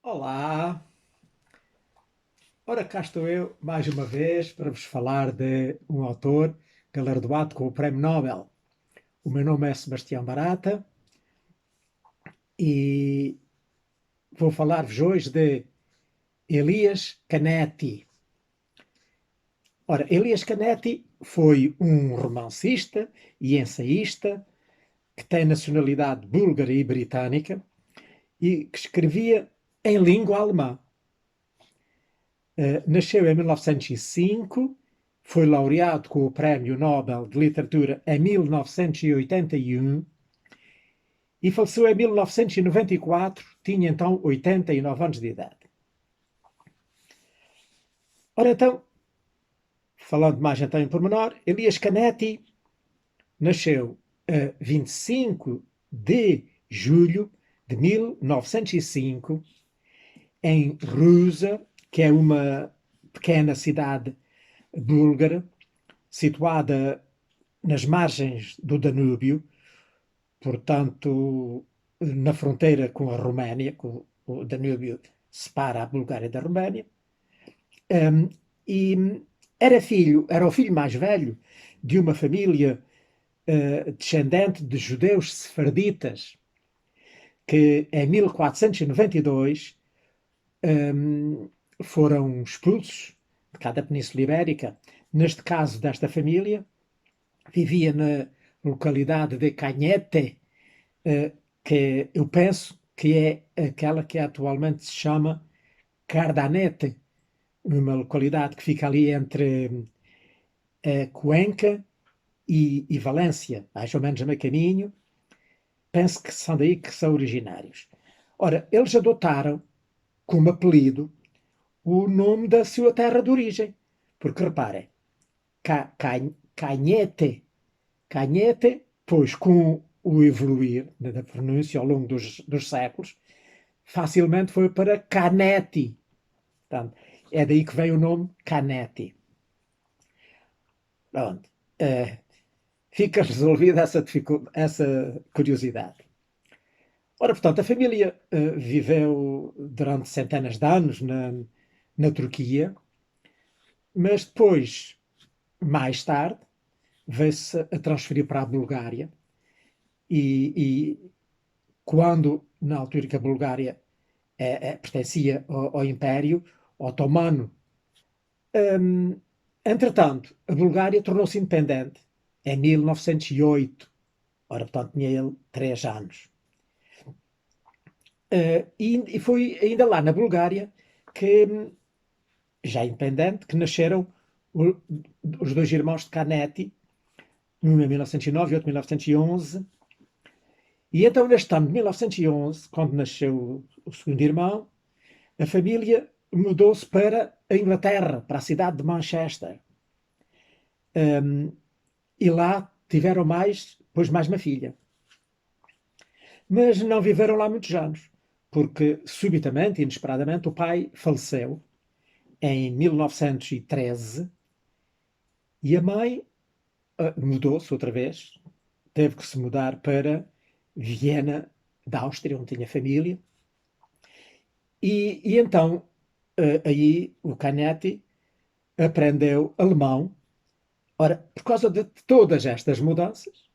Olá! Ora, cá estou eu mais uma vez para vos falar de um autor galardoado com o Prémio Nobel. O meu nome é Sebastião Barata e vou falar-vos hoje de Elias Canetti. Ora, Elias Canetti foi um romancista e ensaísta que tem nacionalidade búlgara e britânica e que escrevia em língua alemã. Nasceu em 1905, foi laureado com o Prémio Nobel de Literatura em 1981 e faleceu em 1994, tinha então 89 anos de idade. Ora então, falando mais então em pormenor, Elias Canetti nasceu a 25 de julho de 1905 em Rusa, que é uma pequena cidade búlgara, situada nas margens do Danúbio, portanto, na fronteira com a Roménia, que o Danúbio separa a Bulgária da Roménia, e era o filho mais velho de uma família descendente de judeus sefarditas, que em 1492 foram expulsos de cada Península Ibérica. Neste caso desta família, vivia na localidade de Cañete, que eu penso que é aquela que atualmente se chama Cardanete, uma localidade que fica ali entre Cuenca e Valência, mais ou menos a meio caminho. Penso que são daí que são originários. Ora, eles adotaram como apelido o nome da sua terra de origem, porque reparem, Cañete, Cañete, pois com o evoluir da pronúncia ao longo dos séculos, facilmente foi para Canetti. Portanto, é daí que vem o nome Canetti. Pronto. Fica resolvida essa curiosidade. Ora, portanto, a família viveu durante centenas de anos na Turquia, mas depois, mais tarde, veio-se a transferir para a Bulgária e quando, na altura que a Bulgária pertencia ao Império Otomano. Entretanto, a Bulgária tornou-se independente em 1908. Ora, portanto, tinha ele 3 anos. E foi ainda lá na Bulgária que, já independente, que nasceram os dois irmãos de Canetti, um em 1909 e outro em 1911. E então, neste ano de 1911, quando nasceu o segundo irmão, a família mudou-se para a Inglaterra, para a cidade de Manchester. E lá tiveram depois mais uma filha. Mas não viveram lá muitos anos, porque subitamente, inesperadamente, o pai faleceu em 1913 e a mãe mudou-se outra vez, teve que se mudar para Viena, da Áustria, onde tinha família. E então, aí o Canetti aprendeu alemão. Ora, por causa de todas estas mudanças,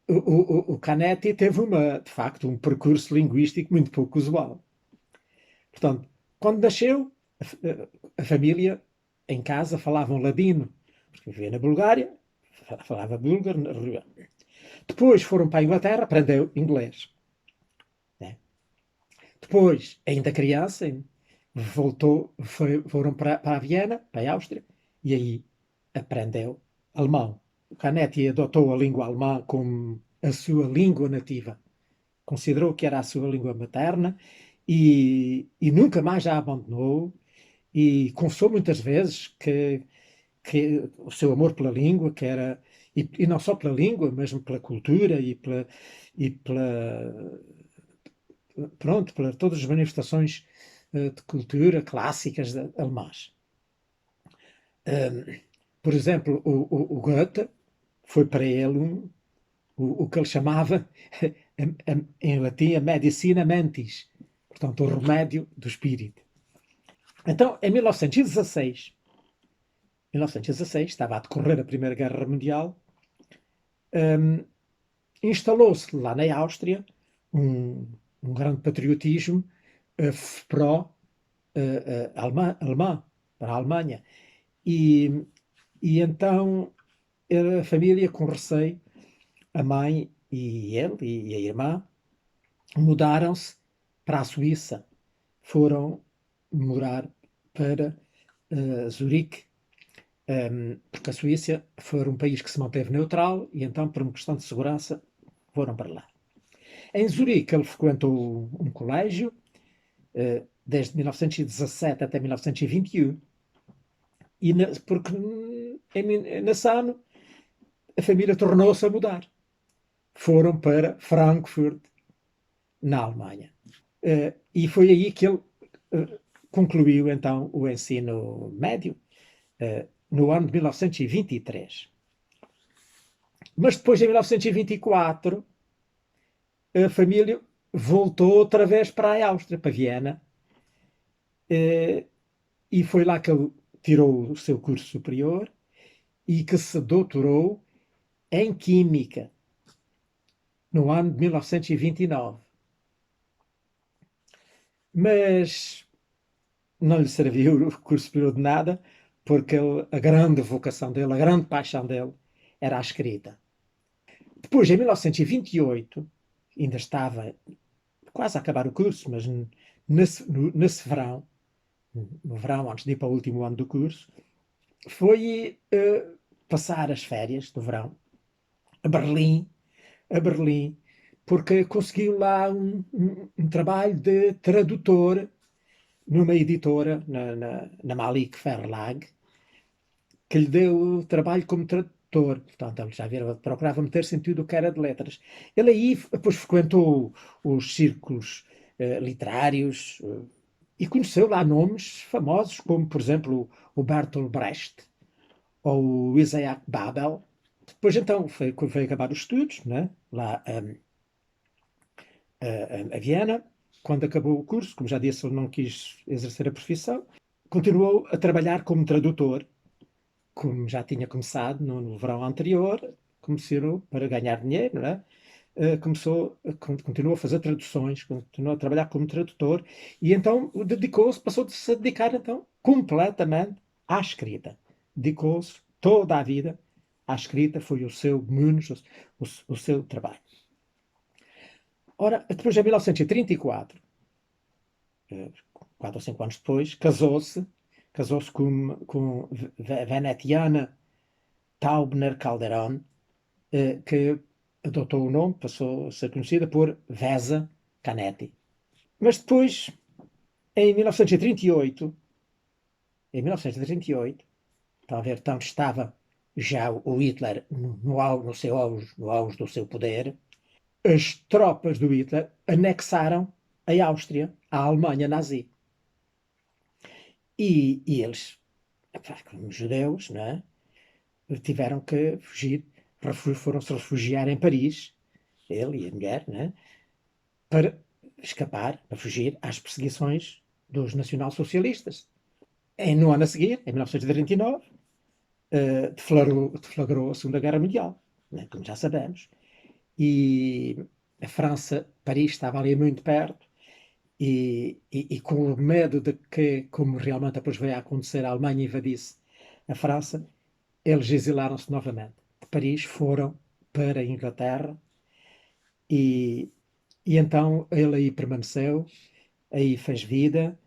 o Canetti teve, de facto, um percurso linguístico muito pouco usual. Portanto, quando nasceu, a família em casa falavam ladino, porque vivia na Bulgária, falava búlgaro. Depois foram para a Inglaterra, aprendeu inglês. Né? Depois, ainda criança, foram para a Viena, para a Áustria, e aí aprendeu alemão. O Canetti adotou a língua alemã como a sua língua nativa. Considerou que era a sua língua materna e nunca mais a abandonou e confessou muitas vezes que o seu amor pela língua, que era, e não só pela língua, mesmo pela cultura e pronto, para todas as manifestações de cultura clássicas alemãs. Por exemplo, o Goethe foi para ele o que ele chamava em latim a medicina mentis. portanto, o remédio do espírito. Então, em 1916, estava a decorrer a Primeira Guerra Mundial, instalou-se lá na Áustria um grande patriotismo pró-alemã, para a Alemanha. E então a família, com receio, a mãe e ele e a irmã, mudaram-se para a Suíça. Foram morar para Zurique, porque a Suíça foi um país que se manteve neutral e então, por uma questão de segurança, foram para lá. Em Zurique ele frequentou um colégio desde 1917 até 1921 porque nesse ano a família tornou-se a mudar. Foram para Frankfurt, na Alemanha. E foi aí que ele concluiu então o ensino médio, no ano de 1923. Mas depois, em 1924, a família voltou outra vez para a Áustria, para Viena, e foi lá que ele tirou o seu curso superior e que se doutorou em Química, no ano de 1929. Mas não lhe serviu o curso superior de nada, porque a grande vocação dele, a grande paixão dele, era a escrita. Depois, em 1928, ainda estava quase a acabar o curso, mas nesse verão, no verão, antes de ir para o último ano do curso, foi passar as férias do verão a Berlim, porque conseguiu lá um trabalho de tradutor numa editora, na Malik Verlag, que lhe deu trabalho como tradutor. Portanto, ele já procurava meter-se em tudo o que era de letras. Ele aí depois frequentou os círculos literários e conheceu lá nomes famosos, como, por exemplo, o Bertolt Brecht ou o Isaac Babel. Depois, então, foi acabar os estudos, né? Lá a Viena. Quando acabou o curso, como já disse, ele não quis exercer a profissão, continuou a trabalhar como tradutor, como já tinha começado no verão anterior, começou para ganhar dinheiro, né? Continuou a fazer traduções, continuou a trabalhar como tradutor e então passou-se a dedicar então completamente à escrita. Dedicou-se toda a vida à escrita, foi o seu munus, o seu trabalho. Ora, depois em 1934, 4 ou 5 anos depois, casou-se com Venetiana Taubner Calderón, que adotou o nome, passou a ser conhecida por Vesa Canetti. Mas depois, em 1938, está a ver, tanto estava já o Hitler no auge do seu poder, as tropas do Hitler anexaram a Áustria, a Alemanha nazi. E eles, como judeus, não é? Tiveram que fugir, foram-se refugiar em Paris, ele e a mulher, né? Para escapar, para fugir às perseguições dos nacionalsocialistas. No ano a seguir, em 1939, deflagrou a Segunda Guerra Mundial, né? Como já sabemos. E a França, Paris estava ali muito perto, e com o medo de que, como realmente depois veio a acontecer, a Alemanha invadisse a França, eles exilaram-se novamente. De Paris foram para a Inglaterra e então ele aí permaneceu, aí fez vida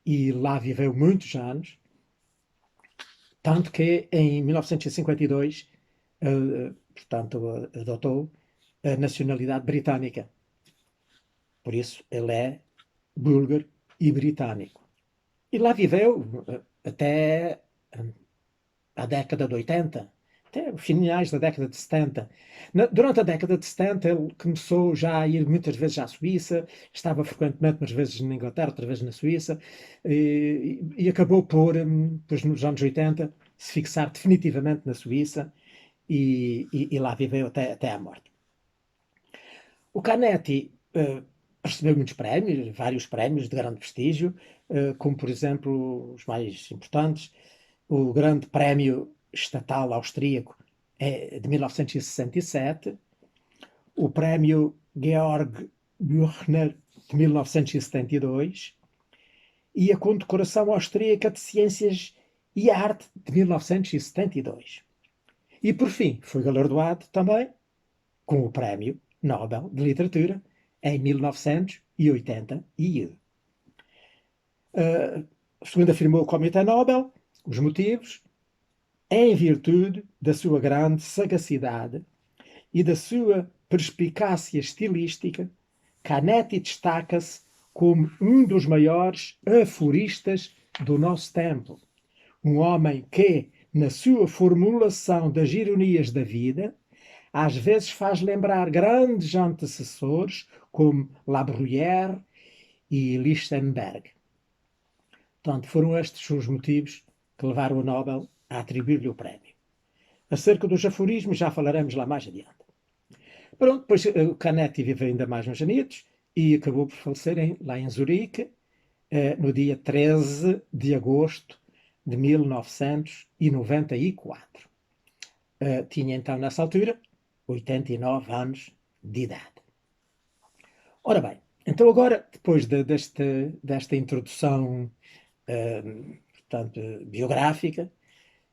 e lá viveu muitos anos, tanto que em 1952, portanto, adotou a nacionalidade britânica. Por isso, ele é búlgaro e britânico. E lá viveu até a década de 80, até finais da década de 70. Durante a década de 70 ele começou já a ir muitas vezes à Suíça, estava frequentemente umas vezes na Inglaterra, outras vezes na Suíça, e acabou por, depois nos anos 80, se fixar definitivamente na Suíça e lá viveu até à morte. O Canetti recebeu muitos prémios, vários prémios de grande prestígio, como por exemplo os mais importantes, o Grande Prémio Estatal Austríaco de 1967, o Prémio Georg Büchner de 1972 e a Condecoração Austríaca de Ciências e Arte de 1972. E por fim foi galardoado também com o Prémio Nobel de Literatura em 1981. Segundo afirmou o Comitê Nobel, os motivos, em virtude da sua grande sagacidade e da sua perspicácia estilística, Canetti destaca-se como um dos maiores aforistas do nosso tempo. Um homem que, na sua formulação das ironias da vida, às vezes faz lembrar grandes antecessores como La Bruyère e Lichtenberg. Portanto, foram estes os motivos que levaram o Nobel a atribuir-lhe o prémio. Acerca dos aforismos já falaremos lá mais adiante. Pronto, depois o Canetti viveu ainda mais uns anitos e acabou por falecer lá em Zurique, no dia 13 de agosto de 1994. Tinha então, nessa altura, 89 anos de idade. Ora bem, então agora, depois desta introdução, portanto, biográfica,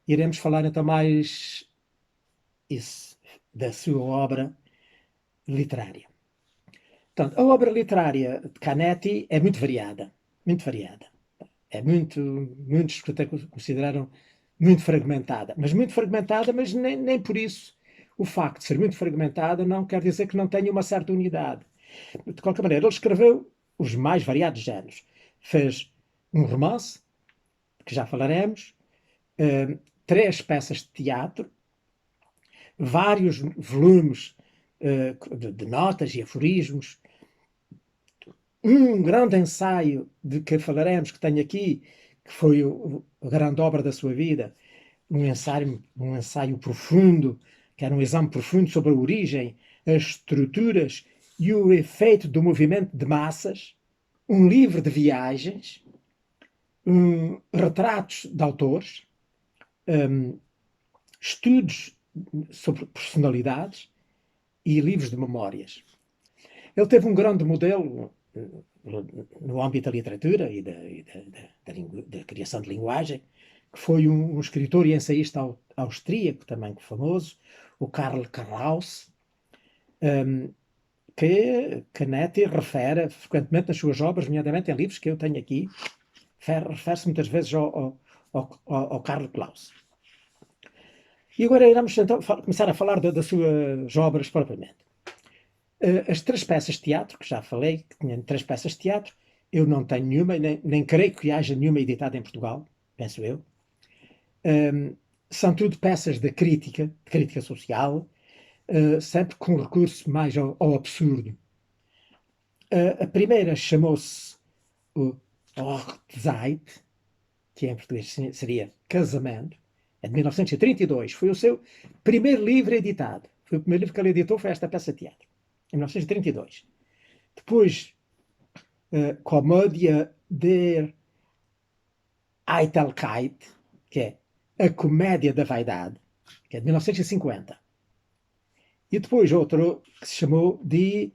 iremos falar então mais da sua obra literária. Portanto, a obra literária de Canetti é muito variada, muito variada. Muitos até consideraram muito fragmentada, mas nem por isso o facto de ser muito fragmentada não quer dizer que não tenha uma certa unidade. De qualquer maneira, ele escreveu os mais variados géneros. Fez um romance, que já falaremos, 3 peças de teatro, vários volumes de notas e aforismos, um grande ensaio de que falaremos, que tenho aqui, que foi a grande obra da sua vida, um ensaio profundo, que era um exame profundo sobre a origem, as estruturas e o efeito do movimento de massas, um livro de viagens, retratos de autores, estudos sobre personalidades e livros de memórias. Ele teve um grande modelo no âmbito da literatura e da criação de linguagem, que foi um escritor e ensaísta austríaco, também famoso, o Karl Kraus, que Canetti refere frequentemente nas suas obras, nomeadamente em livros que eu tenho aqui, refere-se muitas vezes ao Karl Kraus. E agora iremos então começar a falar das suas obras propriamente. As 3 peças de teatro, que já falei, que tinham 3 peças de teatro, eu não tenho nenhuma, nem creio que haja nenhuma editada em Portugal, penso eu. São tudo peças de crítica social, sempre com recurso mais ao absurdo. A primeira chamou-se o Hochzeit, que em português seria Casamento, é de 1932. Foi o seu primeiro livro editado. Foi o primeiro livro que ele editou, foi esta peça de teatro, em 1932. Depois, Comédia der Eitelkeit, que é A Comédia da Vaidade, que é de 1950. E depois outro que se chamou Die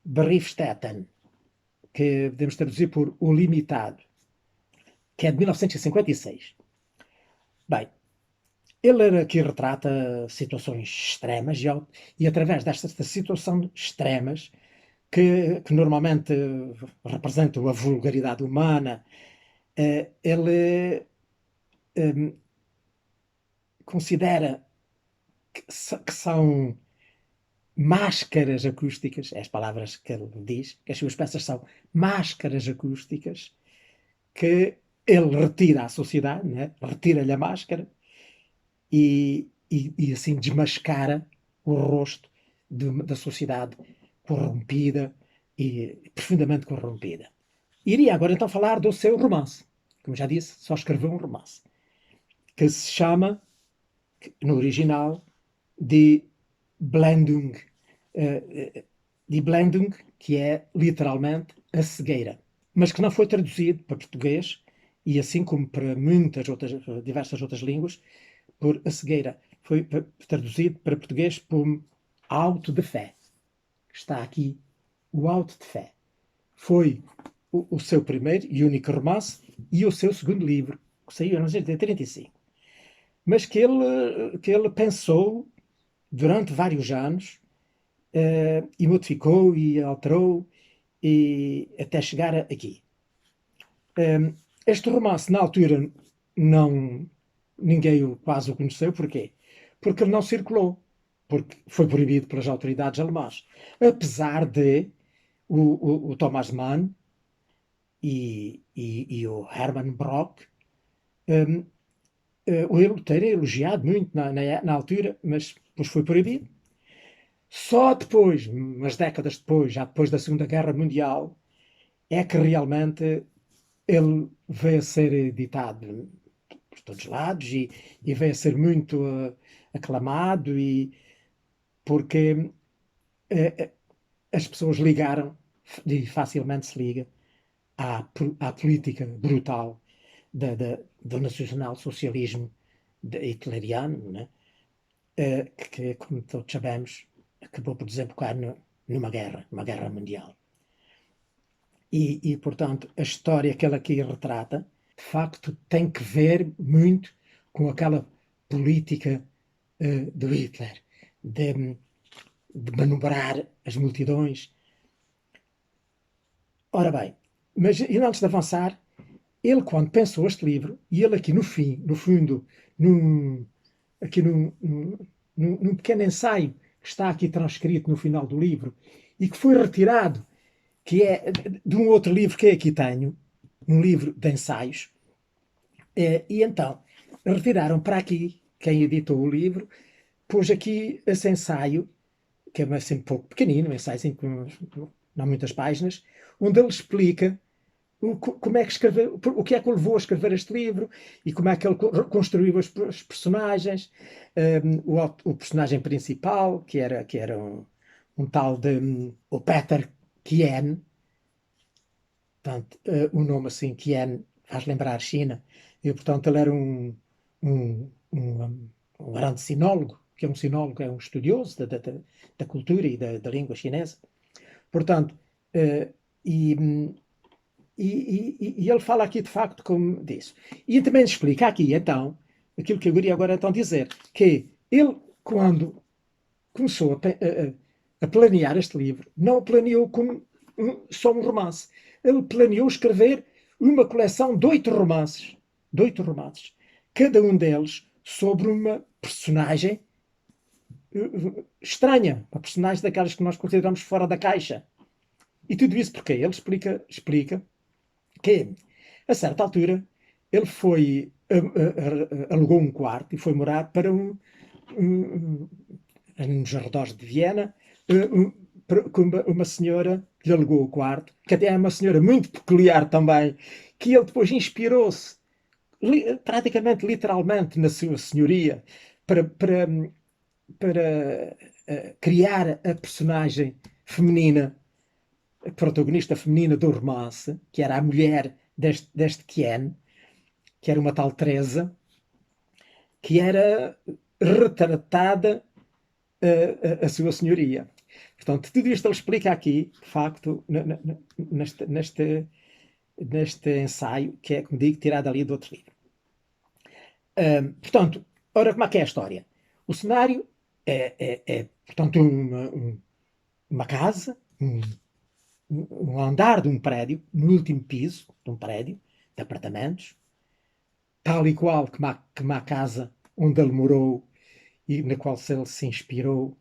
Briefstätten, que podemos traduzir por O Limitado, que é de 1956. Bem, ele aqui retrata situações extremas e através destas situações extremas, que normalmente representam a vulgaridade humana, ele considera que são máscaras acústicas, é as palavras que ele diz, que as suas peças são máscaras acústicas, que ele retira à sociedade, né? Retira-lhe a máscara e assim desmascara o rosto da sociedade corrompida e profundamente corrompida. Iria agora então falar do seu romance. Como já disse, só escreveu um romance, que se chama, no original, de Blendung, Die Blendung, que é literalmente a cegueira, mas que não foi traduzido para português, e assim como para muitas outras, diversas outras línguas, por a cegueira. Foi traduzido para português por auto de fé. Está aqui o auto de fé. Foi o seu primeiro e único romance e o seu segundo livro, que saiu em 1935. Mas que ele pensou durante vários anos e modificou e alterou e até chegar aqui. Este romance, na altura, não, ninguém quase o conheceu. Porquê? Porque ele não circulou. Porque foi proibido pelas autoridades alemãs. Apesar de o Thomas Mann e o Hermann Brock o terem elogiado muito na altura, mas depois foi proibido. Só depois, umas décadas depois, já depois da Segunda Guerra Mundial, é que realmente ele veio a ser editado por todos os lados e veio a ser muito aclamado porque uh, as pessoas ligaram e facilmente se liga à política brutal do nacional-socialismo hitleriano, né? Que, como todos sabemos, acabou por desembocar numa guerra mundial. Portanto, a história que ele aqui retrata, de facto, tem que ver muito com aquela política do Hitler, de manobrar as multidões. Ora bem, mas e antes de avançar, ele quando pensou este livro, e ele aqui no fim, no fundo, aqui num pequeno ensaio que está aqui transcrito no final do livro, e que foi retirado, que é de um outro livro que aqui tenho, um livro de ensaios, e então retiraram para aqui, quem editou o livro, pôs aqui esse ensaio, que é assim um pouco pequenino, um ensaio assim, não muitas páginas, onde ele explica como é que escreveu, o que é que o levou a escrever este livro e como é que ele construiu os personagens. O personagem principal, que era um tal de o Peter Kien, portanto, o nome assim, Kien, faz lembrar China, e portanto ele era um grande sinólogo, que é um sinólogo, é um estudioso da cultura e da língua chinesa. Portanto, e ele fala aqui de facto como disso. E também explica aqui, então, aquilo que eu queria agora então dizer, que ele, quando começou a planear este livro, não o planeou como só um romance. Ele planeou escrever uma coleção de 8 romances, cada um deles sobre uma personagem estranha, uma personagem daquelas que nós consideramos fora da caixa. E tudo isso porque ele explica que, a certa altura, ele foi, alugou um quarto e foi morar para nos arredores de Viena, com uma senhora que lhe alugou o quarto, que até é uma senhora muito peculiar também, que ele depois inspirou-se, praticamente literalmente, na sua senhoria, para criar a personagem feminina, a protagonista feminina do romance, que era a mulher deste Kien, que era uma tal Teresa, que era retratada a sua senhoria. Portanto, tudo isto ele explica aqui, de facto, neste ensaio, que é, como digo, tirado ali do outro livro. Portanto, ora, como é que é a história? O cenário portanto, uma casa, um andar de um prédio, no último piso de um prédio, de apartamentos, tal e qual como a casa onde ele morou e na qual ele se inspirou.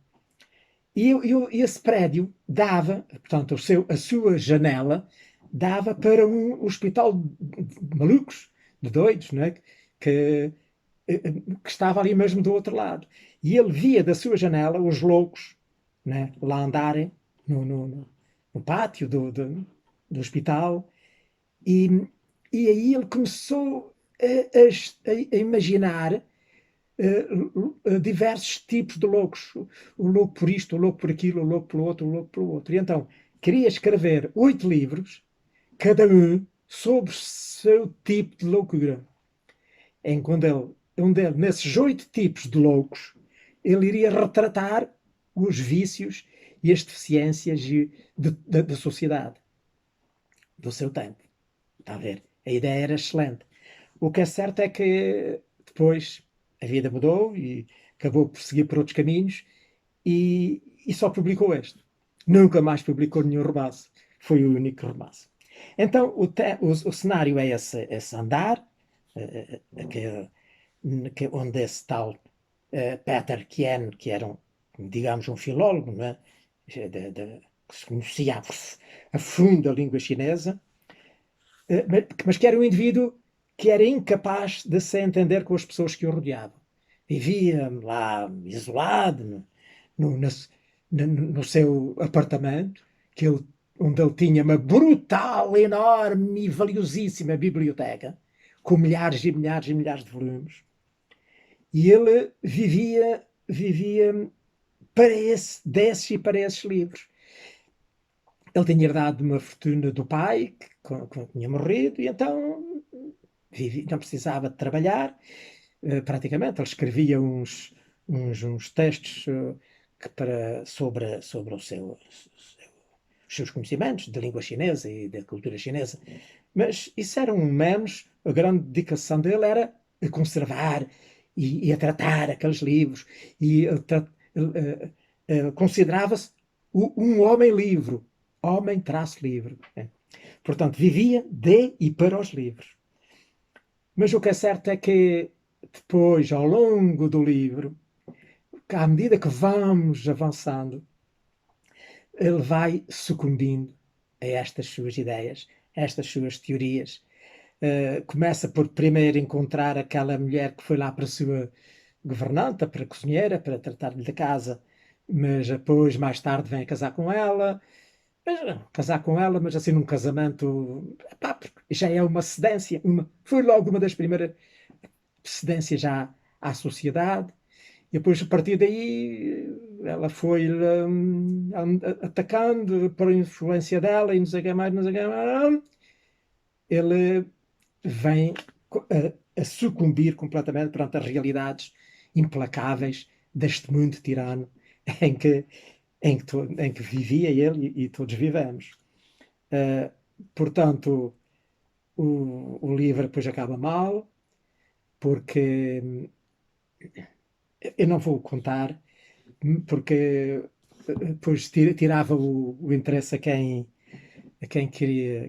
E esse prédio dava, portanto, a sua janela dava para um hospital de malucos, de doidos, não é? que, que estava ali mesmo do outro lado. E ele via da sua janela os loucos, né, lá andarem no pátio do hospital. E, e aí ele começou a imaginar diversos tipos de loucos. O louco por isto, o louco por aquilo, o louco pelo outro, o louco pelo outro. E então, queria escrever 8 livros, cada um sobre o seu tipo de loucura. Onde ele, nesses 8 tipos de loucos, ele iria retratar os vícios e as deficiências da sociedade, do seu tempo. Está a ver? A ideia era excelente. O que é certo é que depois a vida mudou e acabou por seguir por outros caminhos e só publicou este. Nunca mais publicou nenhum romance. Foi o único romance. Então o cenário é esse andar, onde esse tal Peter Kien, que era digamos, um filólogo, não é? Que se conhecia a fundo a língua chinesa, mas que era um indivíduo que era incapaz de se entender com as pessoas que o rodeavam. Vivia lá isolado, no seu apartamento, onde ele tinha uma brutal, enorme e valiosíssima biblioteca, com milhares e milhares e milhares de volumes. E ele vivia desses e para esses livros. Ele tinha herdado uma fortuna do pai, que tinha morrido, e então não precisava de trabalhar, praticamente. Ele escrevia uns textos sobre os seus conhecimentos de língua chinesa e da cultura chinesa. Mas isso era um menos. A grande dedicação dele era a conservar e a tratar aqueles livros. E ele considerava-se um homem livre. Homem-livre. Portanto, vivia de e para os livros. Mas o que é certo é que depois, ao longo do livro, à medida que vamos avançando, ele vai sucumbindo a estas suas ideias, a estas suas teorias. Começa por primeiro encontrar aquela mulher que foi lá para a sua governanta, para a cozinheira, para tratar-lhe da casa, mas depois, mais tarde, vem a casar com ela. Mas assim num casamento, pá, já é uma cedência, foi logo uma das primeiras cedências já à sociedade, e depois a partir daí ela foi atacando por influência dela e não sei o que mais, não sei o que mais, ele vem a sucumbir completamente perante as realidades implacáveis deste mundo tirano em que vivia ele e todos vivemos. Portanto, o livro depois acaba mal, porque eu não vou contar, porque depois tirava o interesse a quem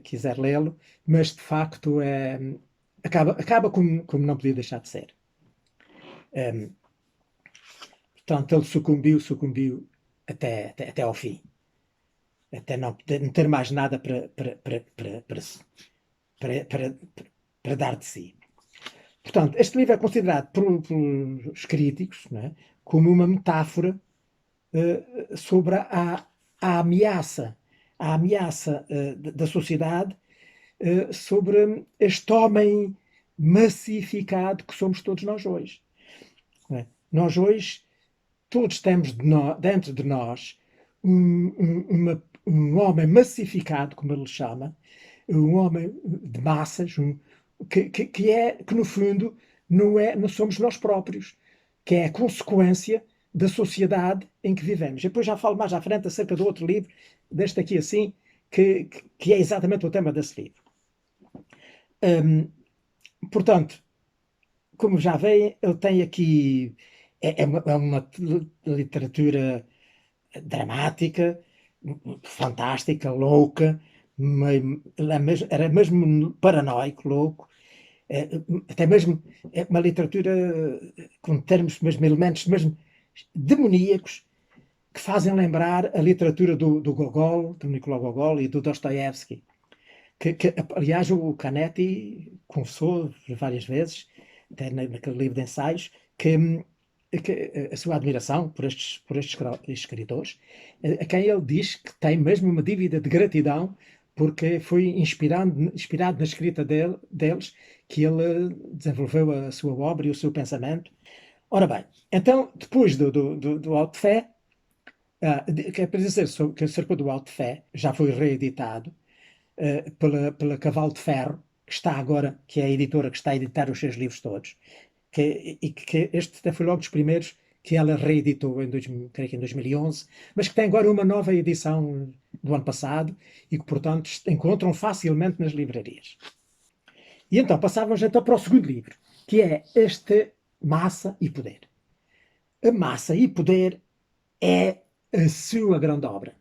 quiser lê-lo, mas de facto acaba como não podia deixar de ser. Portanto, ele sucumbiu até ao fim. Até não ter mais nada para dar de si. Portanto, este livro é considerado pelos críticos, não é, como uma metáfora sobre a ameaça da sociedade sobre este homem massificado que somos todos nós hoje. Não é? Nós hoje todos temos dentro de nós um homem massificado, como ele chama, um homem de massas, que no fundo não somos nós próprios, que é a consequência da sociedade em que vivemos. Depois já falo mais à frente acerca do outro livro, deste aqui assim, que é exatamente o tema desse livro. Portanto, como já veem, ele tem aqui é uma literatura dramática, fantástica, louca, era mesmo paranoico, louco, até mesmo uma literatura com termos, mesmo elementos mesmo demoníacos, que fazem lembrar a literatura do Gogol, do Nicolau Gogol e do Dostoiévski, que aliás o Canetti confessou várias vezes, até naquele livro de ensaios, que a sua admiração por estes escritores, a quem ele diz que tem mesmo uma dívida de gratidão, porque foi inspirado na escrita deles que ele desenvolveu a sua obra e o seu pensamento. Ora bem, então, depois do Auto de Fé, quer dizer que acerca do Auto de Fé já foi reeditado pela Cavalo de Ferro, que está agora, que é a editora que está a editar os seus livros todos, e que este até foi logo dos primeiros que ela reeditou creio que em 2011, mas que tem agora uma nova edição do ano passado e que, portanto, encontram facilmente nas livrarias. E então passávamos então para o segundo livro, que é este Massa e Poder. A Massa e Poder é a sua grande obra.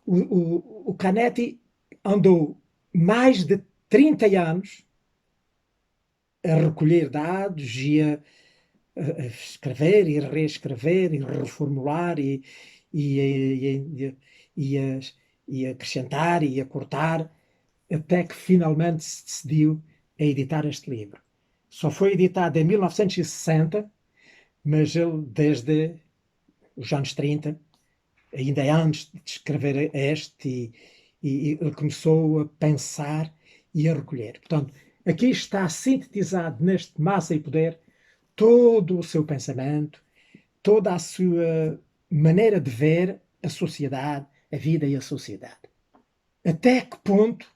O Canetti andou mais de 30 anos a recolher dados e a escrever e reescrever e reformular e, e, a, e acrescentar e a cortar, até que finalmente se decidiu a editar este livro. Só foi editado em 1960, mas ele, desde os anos 30, ainda antes de escrever este, e ele começou a pensar e a recolher. Portanto, aqui está sintetizado neste Massa e Poder todo o seu pensamento, toda a sua maneira de ver a sociedade, a vida e a sociedade. Até que ponto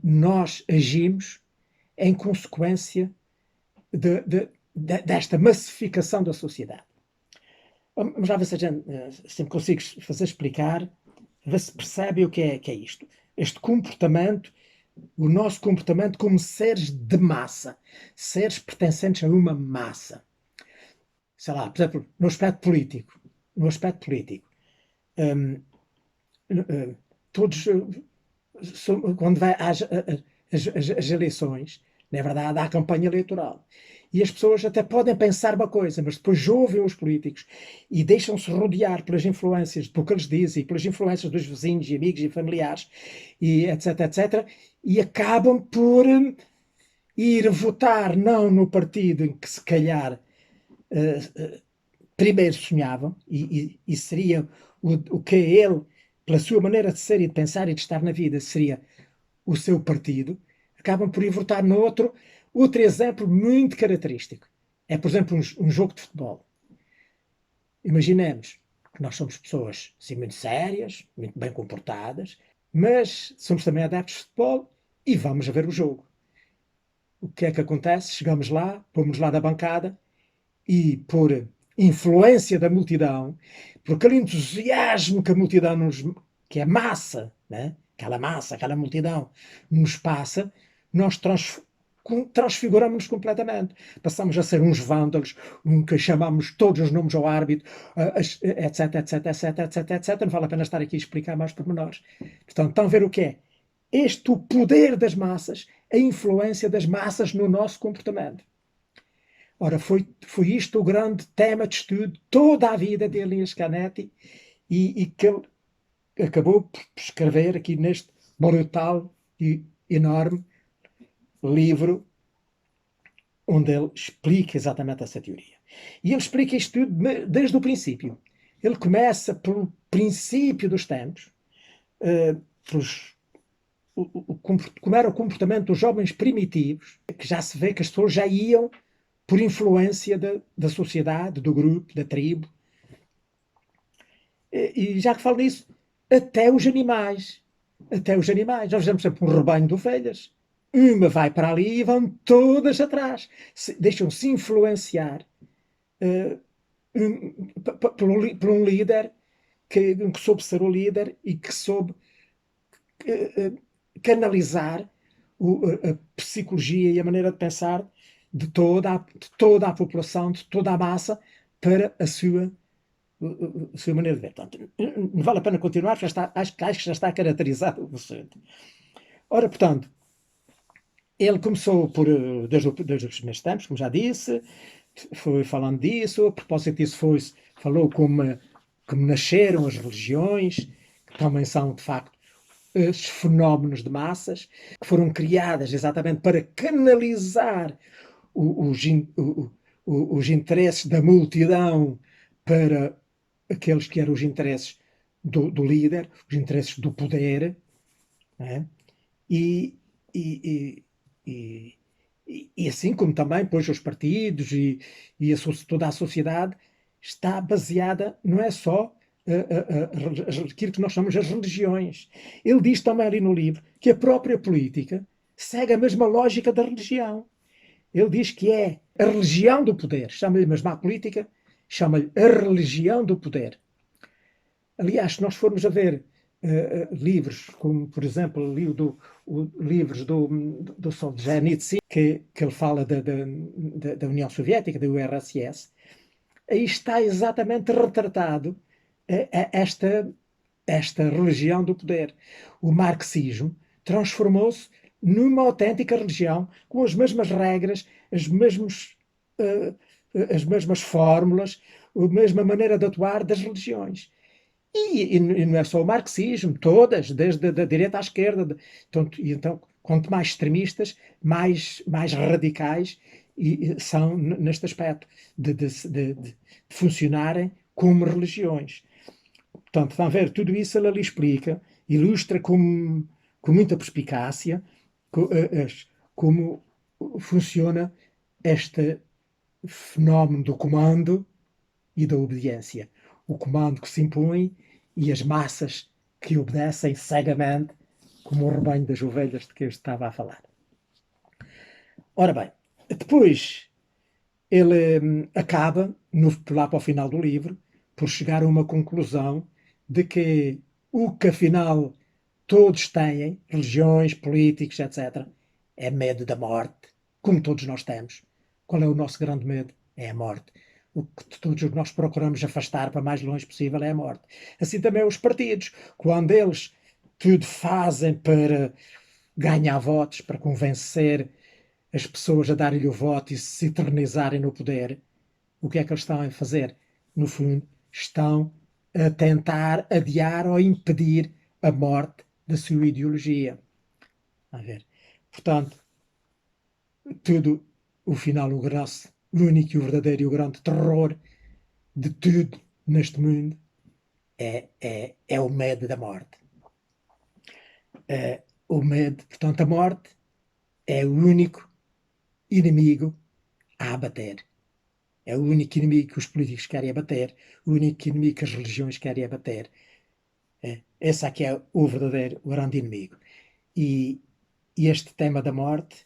nós agimos em consequência desta massificação da sociedade. Vamos lá ver se a gente, se me consigo fazer explicar, ver se percebe o que é isto. Este comportamento, o nosso comportamento como seres de massa, seres pertencentes a uma massa. Sei lá, por exemplo, no aspecto político, hum, todos, quando vai as eleições, na é verdade, há a campanha eleitoral. E as pessoas até podem pensar uma coisa, mas depois ouvem os políticos e deixam-se rodear pelas influências do que eles dizem, pelas influências dos vizinhos e amigos e familiares, e etc, etc, e acabam por ir votar não no partido em que se calhar primeiro sonhavam, e seria o que ele, pela sua maneira de ser e de pensar e de estar na vida, seria o seu partido, acabam por ir votar no outro. Outro exemplo muito característico é, por exemplo, um jogo de futebol. Imaginemos que nós somos pessoas assim, muito sérias, muito bem comportadas, mas somos também adeptos de futebol e vamos a ver o jogo. O que é que acontece? Chegamos lá, pomos lá na bancada e, por influência da multidão, por aquele entusiasmo que a multidão que é massa, né? Aquela multidão nos passa, nós transfiguramos-nos completamente. Passamos a ser uns vândalos, que chamamos todos os nomes ao árbitro, etc, etc, etc, etc, etc. Não vale a pena estar aqui a explicar mais pormenores. Portanto, estão a ver o que é? Este o poder das massas, a influência das massas no nosso comportamento. Ora, foi isto o grande tema de estudo toda a vida de Elias Canetti e que ele acabou por escrever aqui neste brutal e enorme livro onde ele explica exatamente essa teoria. E ele explica isto tudo desde o princípio. Ele começa pelo princípio dos tempos, pelos, como era o comportamento dos jovens primitivos, que já se vê que as pessoas já iam por influência da sociedade, do grupo, da tribo. E já que falo nisso, até os animais. Até os animais. Nós vemos sempre um rebanho de ovelhas. Uma vai para ali e vão todas atrás. Deixam-se influenciar por um líder que soube ser o líder e que soube canalizar a psicologia e a maneira de pensar de toda a população, de toda a massa, para a sua maneira de ver. Portanto, não vale a pena continuar, acho que já está caracterizado o assunto. Ora, portanto, ele começou desde os primeiros tempos, como já disse, foi falando disso, a propósito disso falou como nasceram as religiões, que também são, de facto, esses fenómenos de massas, que foram criadas exatamente para canalizar os interesses da multidão para aqueles que eram os interesses do líder, os interesses do poder, né? e, e, e, e assim como também, pois, os partidos toda a sociedade está baseada, não é só aquilo que nós chamamos as religiões. Ele diz também ali no livro que a própria política segue a mesma lógica da religião. Ele diz que é a religião do poder. Chama-lhe mesmo a política, chama-lhe a religião do poder. Aliás, se nós formos a ver livros, como por exemplo livros do Solzhenitsyn, que ele fala da União Soviética, da URSS, aí está exatamente retratado esta religião do poder. O marxismo transformou-se numa autêntica religião, com as mesmas regras, uh, as mesmas fórmulas, a mesma maneira de atuar das religiões. E não é só o marxismo, todas, desde a direita à esquerda. Então, quanto mais extremistas, mais radicais são neste aspecto de funcionarem como religiões. Portanto, estão a ver, tudo isso ele ali explica, ilustra com muita perspicácia como funciona este fenómeno do comando e da obediência. O comando que se impõe e as massas que obedecem cegamente, como o rebanho das ovelhas de que eu estava a falar. Ora bem, depois ele acaba, lá para o final do livro, por chegar a uma conclusão de que o que afinal todos têm, religiões, políticos, etc., é medo da morte, como todos nós temos. Qual é o nosso grande medo? É a morte. O que todos nós procuramos afastar para mais longe possível é a morte. Assim também os partidos, quando eles tudo fazem para ganhar votos, para convencer as pessoas a darem-lhe o voto e se eternizarem no poder, o que é que eles estão a fazer? No fundo, estão a tentar adiar ou impedir a morte da sua ideologia. A ver. Portanto, tudo, o final, o único e o verdadeiro e o grande terror de tudo neste mundo é o medo da morte. O medo, portanto, a morte é o único inimigo a abater. É o único inimigo que os políticos querem abater, o único inimigo que as religiões querem abater. Esse aqui é o verdadeiro, o grande inimigo. E este tema da morte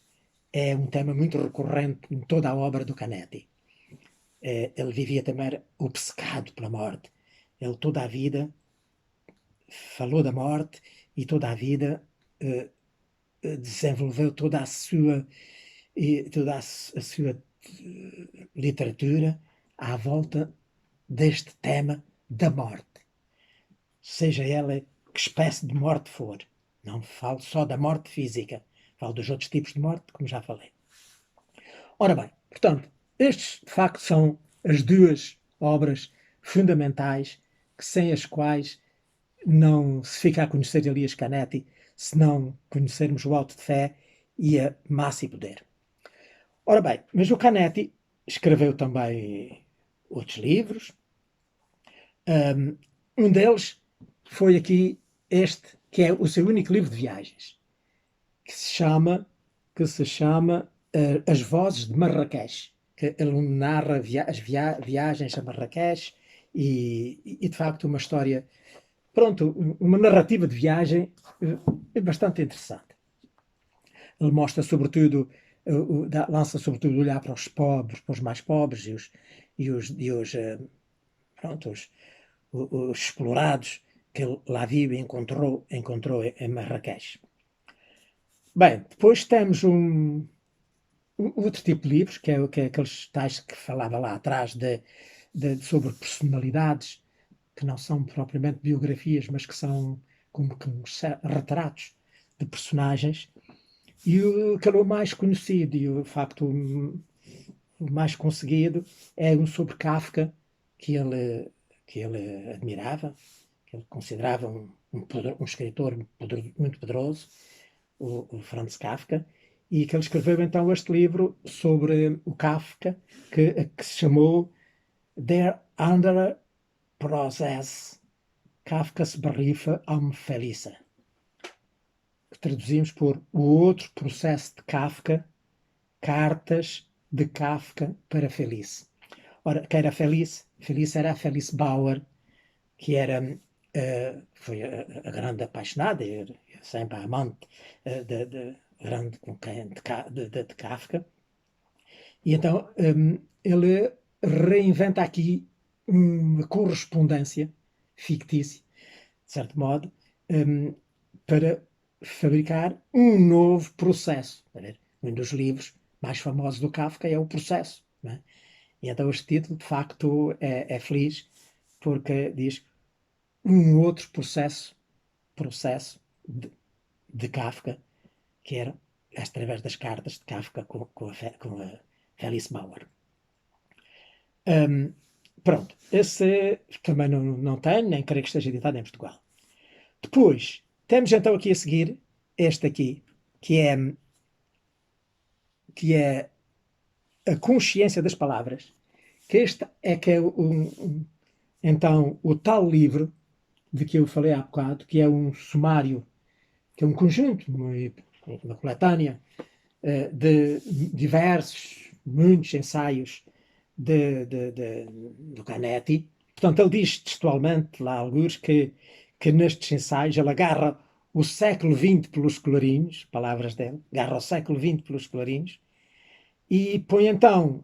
é um tema muito recorrente em toda a obra do Canetti. Ele vivia também obcecado pela morte. Ele toda a vida falou da morte e toda a vida desenvolveu toda a sua literatura à volta deste tema da morte. Seja ela que espécie de morte for. Não falo só da morte física, falo dos outros tipos de morte, como já falei. Ora bem, portanto, estes de facto são as duas obras fundamentais sem as quais não se fica a conhecer Elias Canetti se não conhecermos o Auto de Fé e a Massa e Poder. Ora bem, mas o Canetti escreveu também outros livros. Um deles foi aqui este, que é o seu único livro de viagens, que se chama As Vozes de Marrakech, que ele narra as viagens a Marrakech e de facto uma história, pronto, uma narrativa de viagem bastante interessante. Ele mostra sobretudo, lança sobretudo olhar para os pobres, para os mais pobres os explorados que ele lá viu e encontrou em Marrakech. Bem, depois temos outro tipo de livros, que é aqueles tais que falava lá atrás sobre personalidades, que não são propriamente biografias, mas que são como que retratos de personagens. E o mais conhecido e o facto o mais conseguido é um sobre Kafka, que ele admirava, que ele considerava um escritor muito poderoso, o Franz Kafka, e que ele escreveu então este livro sobre o Kafka, que se chamou Der andere Prozess, Kafkas Briefe am Felice, que traduzimos por O Outro Processo de Kafka, Cartas de Kafka para Felice. Ora, quem era Felice? Felice era a Felice Bauer, que era, foi a grande apaixonada, sempre a amante grande com quem, de Kafka. E então ele reinventa aqui uma correspondência fictícia, de certo modo, para fabricar um novo processo. Um dos livros mais famosos do Kafka é o Processo. Não é? E então este título, de facto, é feliz, porque diz um outro processo de Kafka, que era através das cartas de Kafka com a Alice Bauer. Pronto, esse também não tenho, nem creio que esteja editado em Portugal. Depois, temos então aqui a seguir este aqui, que é a consciência das palavras, que este é que é então o tal livro de que eu falei há bocado, que é um sumário, que é um conjunto, uma coletânea de diversos, muitos ensaios do Canetti. Portanto, ele diz textualmente lá, alguns, que nestes ensaios ele agarra o século XX pelos colarinhos, palavras dele, agarra o século XX pelos colarinhos, e põe então,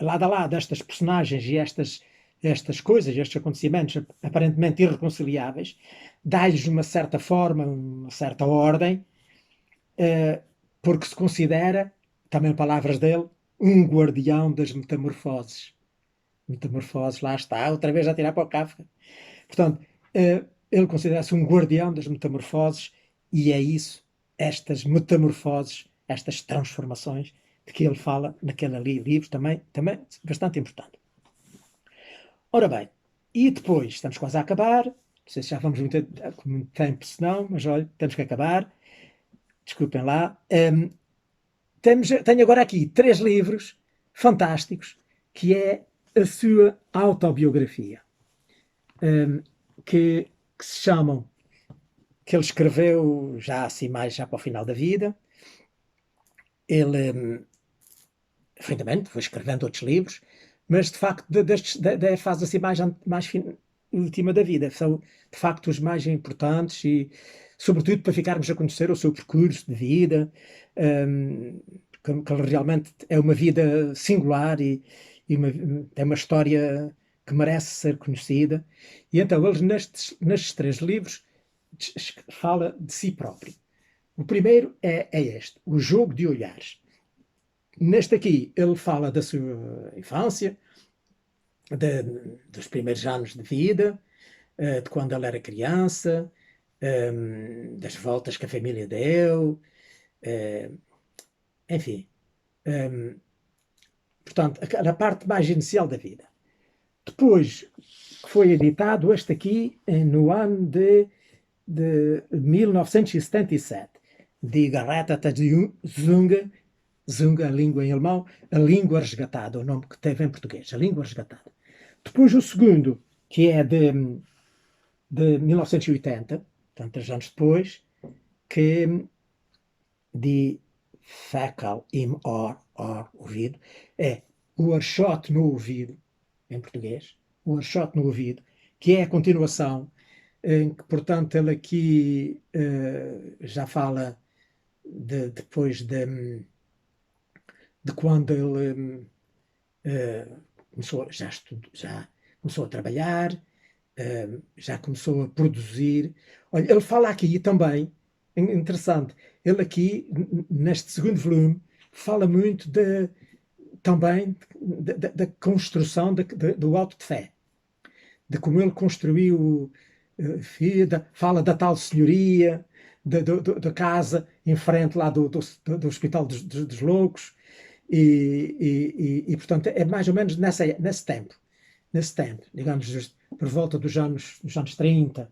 lado a lado, estas personagens e estas coisas, estes acontecimentos aparentemente irreconciliáveis, dá-lhes uma certa forma, uma certa ordem, porque se considera, também palavras dele, um guardião das metamorfoses. Metamorfoses, lá está, outra vez a tirar para o Kafka. Portanto, ele considera-se um guardião das metamorfoses, e é isso, estas metamorfoses, estas transformações, de que ele fala naquele livro, também bastante importante. Ora bem, e depois, estamos quase a acabar, não sei se já vamos muito tempo, se não, mas olha, temos que acabar, desculpem lá. Tenho agora aqui 3 livros fantásticos, que é a sua autobiografia, que se chamam, que ele escreveu já assim mais já para o final da vida. Ele efetivamente foi escrevendo outros livros, mas de facto da fase assim mais última da vida são de facto os mais importantes, e sobretudo para ficarmos a conhecer o seu percurso de vida, que realmente é uma vida singular, e é uma história que merece ser conhecida. E então ele nestes 3 livros fala de si próprio. O primeiro é este, O Jogo de Olhares. Neste aqui, ele fala da sua infância, dos primeiros anos de vida, de quando ele era criança, das voltas que a família deu, enfim. Portanto, a parte mais inicial da vida. Depois foi editado este aqui no ano de 1977, Die Gerettete Zunge, Zunga, a língua em alemão, a língua resgatada, o nome que teve em português, a língua resgatada. Depois o segundo, que é de 1980, portanto 3 anos depois, que de Fecal im Ohr, ouvido, é o Archote no ouvido, em português, o Archote no ouvido, que é a continuação, em que, portanto, ele aqui já fala depois de quando ele começou, já começou a trabalhar, já começou a produzir. Olha, ele fala aqui também, interessante, ele aqui, neste segundo volume, fala muito também da construção do auto de fé, de como ele construiu, fala da tal senhoria, da casa em frente lá do Hospital dos Loucos, e portanto é mais ou menos nesse tempo, digamos, por volta dos anos 30.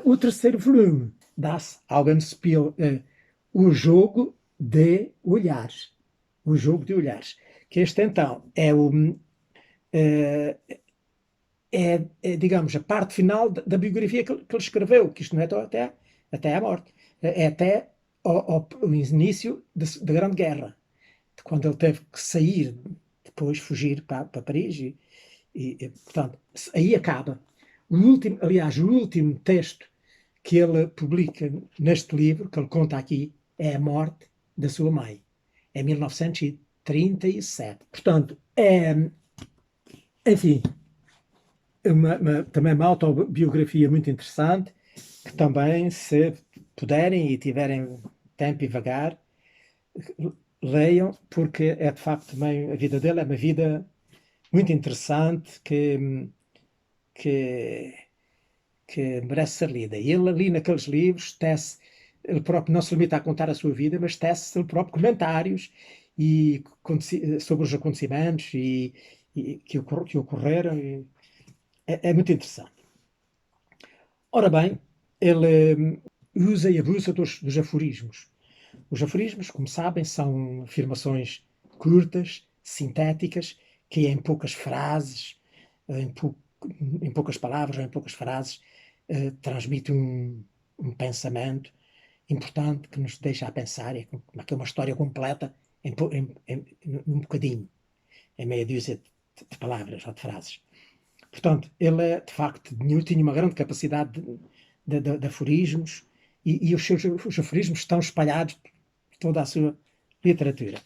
O terceiro volume dá-se Augenspiel, O Jogo de Olhares. O Jogo de Olhares. Que este então digamos, a parte final da biografia que ele escreveu, que isto não é até à morte, é até ao início da Grande Guerra, de quando ele teve que sair, depois fugir para Paris, portanto, aí acaba. Aliás, o último texto que ele publica neste livro, que ele conta aqui, é a morte da sua mãe, em 1937. Portanto, enfim, também uma autobiografia muito interessante, que também, se puderem e tiverem tempo e vagar, leiam, porque é de facto também a vida dele é uma vida muito interessante que, que merece ser lida. E ele ali naqueles livros ele próprio não se limita a contar a sua vida, mas tece ele próprio comentários sobre os acontecimentos que ocorreram. É muito interessante. Ora bem, ele usa e abusa dos aforismos. Os aforismos, como sabem, são afirmações curtas, sintéticas, que em poucas frases, em, pou, em poucas palavras ou em poucas frases, transmitem um pensamento importante que nos deixa a pensar, que é uma história completa num bocadinho, em meia dúzia de palavras ou de frases. Portanto, ele, de facto, tinha uma grande capacidade de aforismos e os aforismos estão espalhados por toda a sua literatura.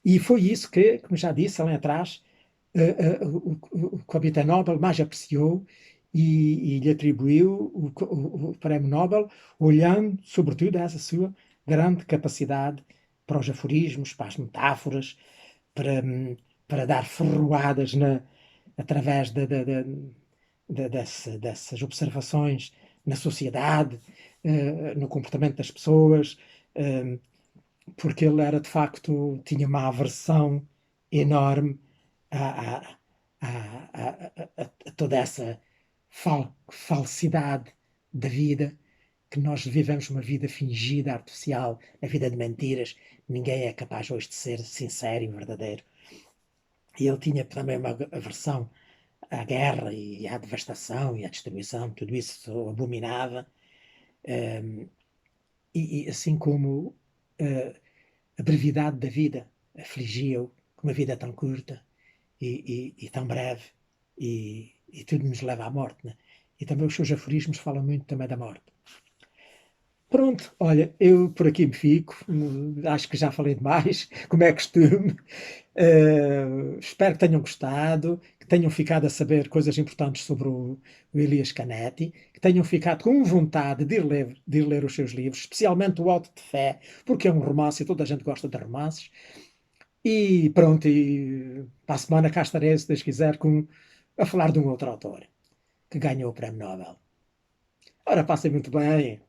E foi isso que, como já disse ali atrás, o Comitê Nobel mais apreciou e lhe atribuiu o Prémio Nobel, olhando, sobretudo, a essa sua grande capacidade para os aforismos, para as metáforas, para, para dar ferroadas através dessas observações na sociedade, no comportamento das pessoas, porque ele era de facto, tinha uma aversão enorme a toda essa falsidade da vida, que nós vivemos uma vida fingida, artificial, a vida de mentiras. Ninguém é capaz hoje de ser sincero e verdadeiro. E ele tinha também uma aversão à guerra e à devastação e à destruição, tudo isso abominava. E assim como a brevidade da vida afligia-o, como a vida é tão curta e tão breve, e tudo nos leva à morte, né? E também os seus aforismos falam muito também da morte. Pronto, olha, eu por aqui me fico, acho que já falei demais, como é costume. Espero que tenham gostado, que tenham ficado a saber coisas importantes sobre o Elias Canetti, que tenham ficado com vontade de ir ler os seus livros, especialmente o Auto de Fé, porque é um romance e toda a gente gosta de romances. E pronto, e para a semana cá estarei, se Deus quiser, a falar de um outro autor que ganhou o Prémio Nobel. Ora, passem muito bem.